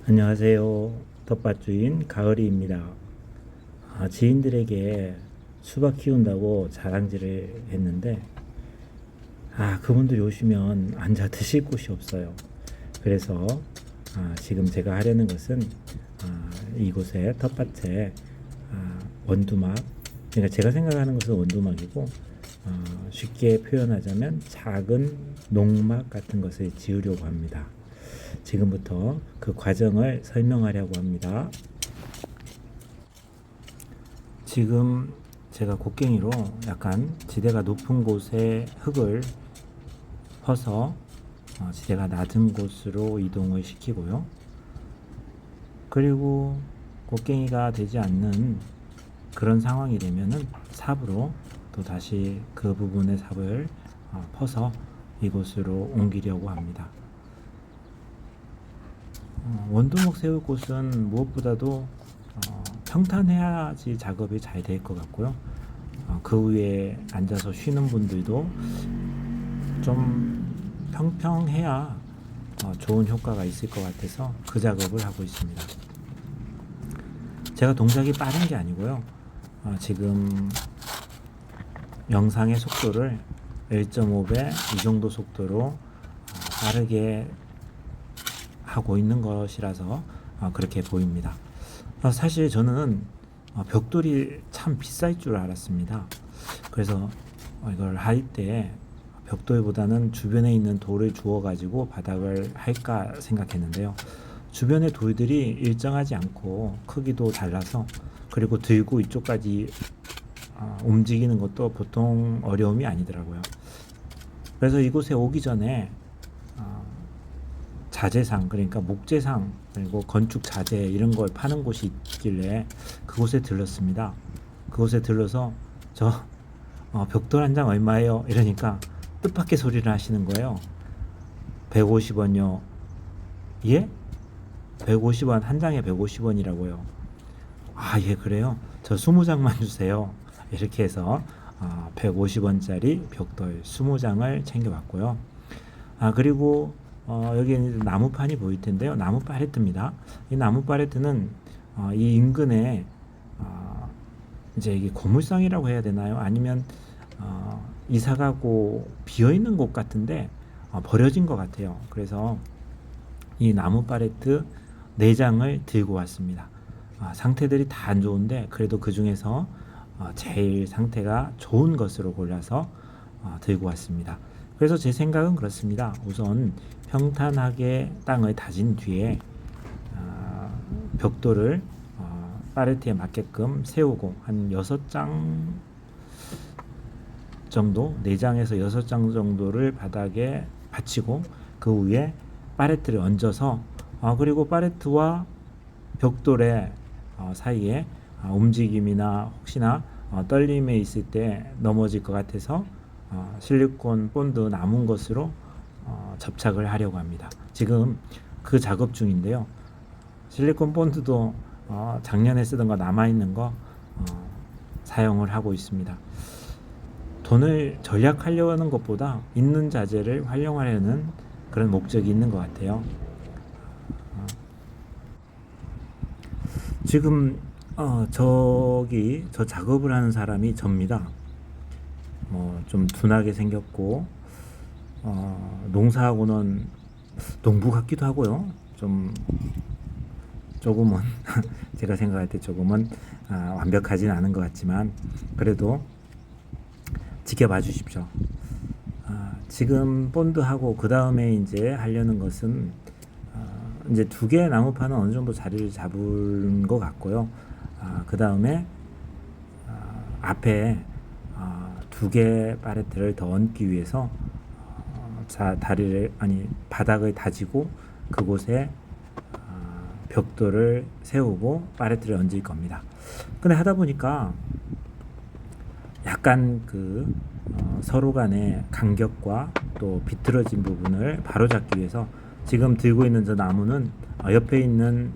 안녕하세요. 텃밭주인 가을이입니다. 지인들에게 수박 키운다고 자랑질을 했는데 그분들이 오시면 앉아 드실 곳이 없어요. 그래서 지금 제가 하려는 것은 이곳에 텃밭에 원두막, 그러니까 제가 생각하는 것은 원두막이고 쉽게 표현하자면 작은 농막 같은 것을 지으려고 합니다. 지금부터 그 과정을 설명하려고 합니다. 지금 제가 곡괭이로 약간 지대가 높은 곳에 흙을 퍼서 지대가 낮은 곳으로 이동을 시키고요. 그리고 곡괭이가 되지 않는 그런 상황이 되면은 삽으로 또 다시 그 부분의 삽을 퍼서 이곳으로 옮기려고 합니다. 원두막 세울 곳은 무엇보다도 평탄해야지 작업이 잘 될 것 같고요. 그 위에 앉아서 쉬는 분들도 좀 평평해야 좋은 효과가 있을 것 같아서 그 작업을 하고 있습니다. 제가 동작이 빠른 게 아니고요. 지금 영상의 속도를 1.5배 이 정도 속도로 빠르게 하고 있는 것이라서 그렇게 보입니다. 사실 저는 벽돌이 참 비쌀 줄 알았습니다. 그래서 이걸 할 때 벽돌보다는 주변에 있는 돌을 주워 가지고 바닥을 할까 생각했는데요. 주변의 돌들이 일정하지 않고 크기도 달라서, 그리고 들고 이쪽까지 움직이는 것도 보통 어려움이 아니더라고요. 그래서 이곳에 오기 전에 자재상, 그러니까 목재상, 그리고 건축 자재 이런 걸 파는 곳이 있길래 그곳에 들렀습니다. 그곳에 들러서 벽돌 한 장 얼마예요? 이러니까 뜻밖의 소리를 하시는 거예요. 150원요. 예? 150원, 한 장에 150원이라고요. 예, 그래요? 저 20장만 주세요. 이렇게 해서 150원짜리 벽돌 20장을 챙겨왔고요. 그리고 여기 나무판이 보일 텐데요. 나무 팔레트입니다. 이 나무 팔레트는 이 인근에 이제 이게 고물상이라고 해야 되나요? 아니면 이사가고 비어 있는 곳 같은데 버려진 것 같아요. 그래서 이 나무 팔레트 4장을 들고 왔습니다. 상태들이 다 안 좋은데 그래도 그 중에서 제일 상태가 좋은 것으로 골라서 들고 왔습니다. 그래서 제 생각은 그렇습니다. 우선 평탄하게 땅을 다진 뒤에 벽돌을 팔레트에 맞게끔 세우고 한 6장 정도, 4장에서 6장 정도를 바닥에 받치고 그 위에 팔레트를 얹어서 그리고 팔레트와 벽돌의 사이에 움직임이나 혹시나 떨림에 있을 때 넘어질 것 같아서 실리콘 본드 남은 것으로 접착을 하려고 합니다. 지금 그 작업 중인데요. 실리콘 본드도 작년에 쓰던 거 남아있는 거 사용을 하고 있습니다. 돈을 절약하려는 것보다 있는 자재를 활용하려는 그런 목적이 있는 것 같아요. 지금 저 작업을 하는 사람이 접니다. 좀 둔하게 생겼고 농사하고는 농부 같기도 하고요. 조금은 제가 생각할 때 조금은 완벽하진 않은 것 같지만 그래도 지켜봐 주십시오. 지금 본드하고 그 다음에 이제 하려는 것은 이제 2개의 나무판은 어느 정도 자리를 잡은 것 같고요. 그 다음에 앞에 2개 팔레트를 더 얹기 위해서 바닥을 다지고 그곳에 벽돌을 세우고 팔레트를 얹을 겁니다. 근데 하다 보니까 약간 서로 간의 간격과 또 비틀어진 부분을 바로잡기 위해서 지금 들고 있는 저 나무는 옆에 있는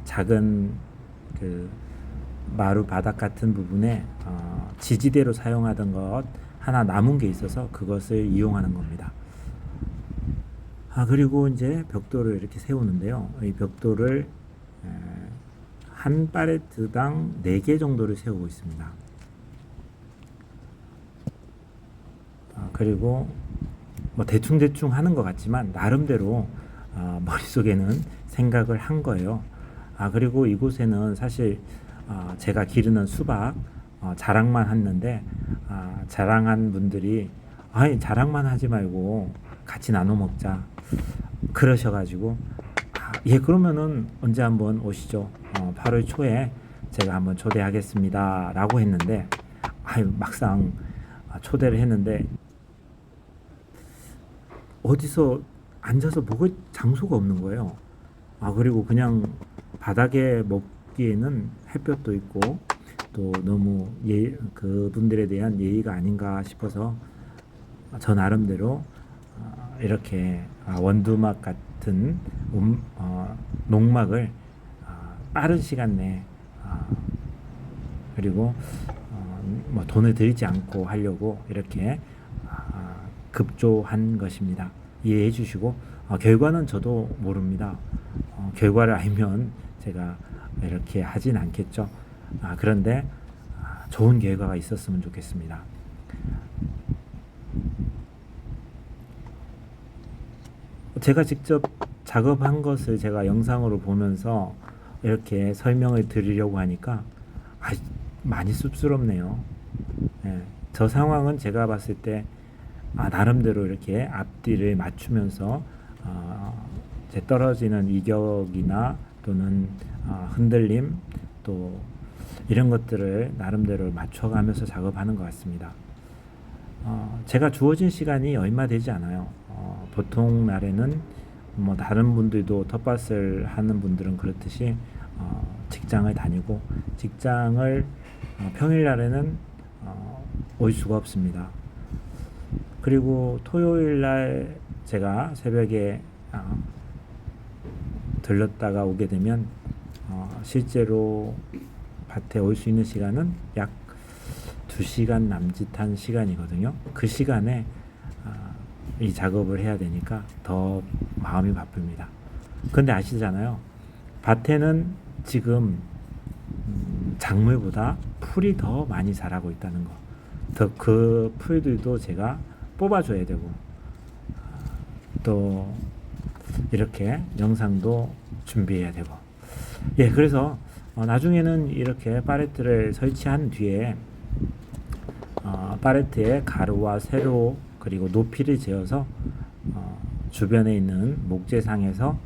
작은 마루 바닥 같은 부분에 지지대로 사용하던 것 하나 남은 게 있어서 그것을 이용하는 겁니다. 그리고 이제 벽돌을 이렇게 세우는데요. 이 벽돌을 한 팔레트당 4개 정도를 세우고 있습니다. 그리고 뭐 대충 하는 것 같지만 나름대로 머릿속에는 생각을 한 거예요. 그리고 이곳에는 사실 제가 기르는 수박 자랑만 했는데 자랑한 분들이 아니 자랑만 하지 말고 같이 나눠 먹자 그러셔가지고 예 그러면은 언제 한번 오시죠. 8월 초에 제가 한번 초대하겠습니다 라고 했는데 막상 초대를 했는데 어디서 앉아서 먹을 장소가 없는 거예요. 그리고 그냥 바닥에 먹기에는 햇볕도 있고 또 너무 그분들에 대한 예의가 아닌가 싶어서 저 나름대로 이렇게 원두막 같은 농막을 빠른 시간 내에 그리고 뭐 돈을 들이지 않고 하려고 이렇게 급조한 것입니다. 이해해 주시고 결과는 저도 모릅니다. 결과를 알면 제가 이렇게 하진 않겠죠. 그런데 좋은 결과가 있었으면 좋겠습니다. 제가 직접 작업한 것을 제가 영상으로 보면서 이렇게 설명을 드리려고 하니까 많이 쑥스럽네요. 예, 저 상황은 제가 봤을 때 나름대로 이렇게 앞뒤를 맞추면서 제 떨어지는 이격이나 또는 흔들림 또 이런 것들을 나름대로 맞춰가면서 작업하는 것 같습니다. 제가 주어진 시간이 얼마 되지 않아요. 보통 날에는 뭐 다른 분들도 텃밭을 하는 분들은 그렇듯이 직장을 다니고 직장을 평일 날에는 올 수가 없습니다. 그리고 토요일 날 제가 새벽에 들렀다가 오게 되면 실제로 밭에 올 수 있는 시간은 약 2시간 남짓한 시간이거든요. 그 시간에 이 작업을 해야 되니까 더 마음이 바쁩니다. 근데 아시잖아요. 밭에는 지금 작물보다 풀이 더 많이 자라고 있다는 거. 더 그 풀들도 제가 뽑아줘야 되고 또 이렇게 영상도 준비해야 되고 예 그래서 나중에는 이렇게 팔레트를 설치한 뒤에 팔레트에 가로와 세로 그리고 높이를 재어서 주변에 있는 목재상에서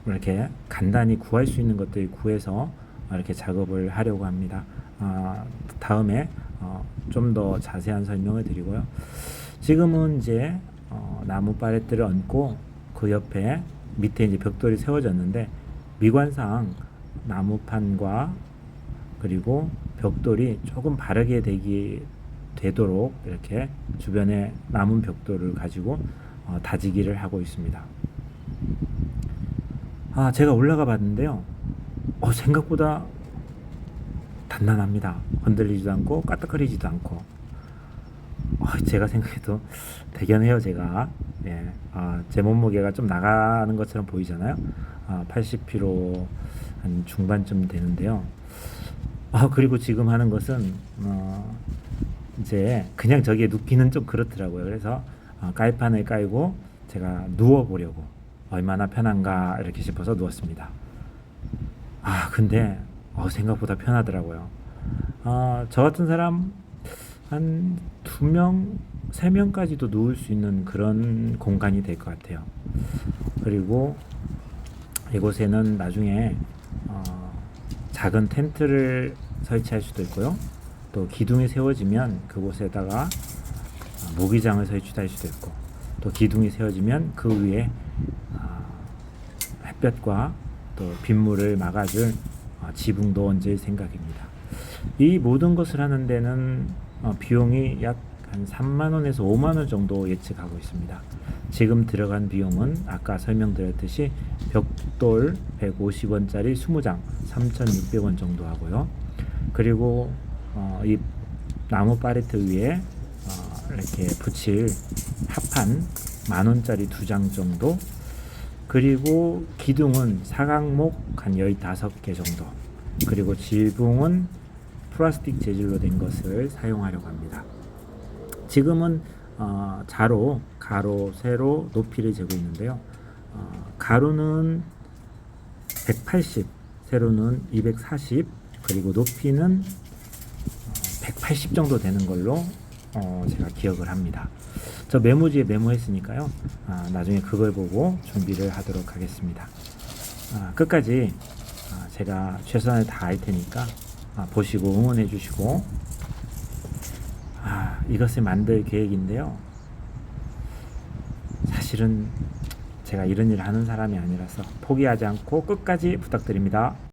이렇게 간단히 구할 수 있는 것들 구해서 이렇게 작업을 하려고 합니다. 다음에 좀 더 자세한 설명을 드리고요. 지금은 이제 나무 팔레트를 얹고 그 옆에 밑에 이제 벽돌이 세워졌는데 미관상 나무판과 그리고 벽돌이 조금 바르게 되도록 이렇게 주변에 남은 벽돌을 가지고 다지기를 하고 있습니다. 제가 올라가 봤는데요. 생각보다 단단합니다. 흔들리지도 않고 까딱거리지도 않고 제가 생각해도 대견해요. 제가 제 몸무게가 좀 나가는 것처럼 보이잖아요. 80kg 한 중반쯤 되는데요. 그리고 지금 하는 것은 이제 그냥 저기에 눕기는 좀 그렇더라고요. 그래서 깔판을 깔고 제가 누워보려고 얼마나 편한가 이렇게 싶어서 누웠습니다. 근데 생각보다 편하더라고요. 저 같은 사람 한 2명, 3명까지도 누울 수 있는 그런 공간이 될 것 같아요. 그리고 이곳에는 나중에 작은 텐트를 설치할 수도 있고요. 또 기둥이 세워지면 그곳에다가 모기장을 설치할 수도 있고 또 기둥이 세워지면 그 위에 햇볕과 또 빗물을 막아줄 지붕도 얹을 생각입니다. 이 모든 것을 하는 데는 비용이 약 한 3만원에서 5만원 정도 예측하고 있습니다. 지금 들어간 비용은 아까 설명드렸듯이 벽돌 150원짜리 20장 3,600원 정도 하고요. 그리고 이 나무 팔레트 위에 이렇게 붙일 합판 10,000원짜리 2장 정도, 그리고 기둥은 사각목 한 15개 정도, 그리고 지붕은 플라스틱 재질로 된 것을 사용하려고 합니다. 지금은 자로, 가로, 세로 높이를 재고 있는데요. 가로는 180, 세로는 240, 그리고 높이는 180 정도 되는 걸로 제가 기억을 합니다. 저 메모지에 메모했으니까요. 나중에 그걸 보고 준비를 하도록 하겠습니다. 끝까지 제가 최선을 다할 테니까 보시고 응원해 주시고, 이것을 만들 계획인데요. 사실은 제가 이런 일을 하는 사람이 아니라서 포기하지 않고 끝까지 부탁드립니다.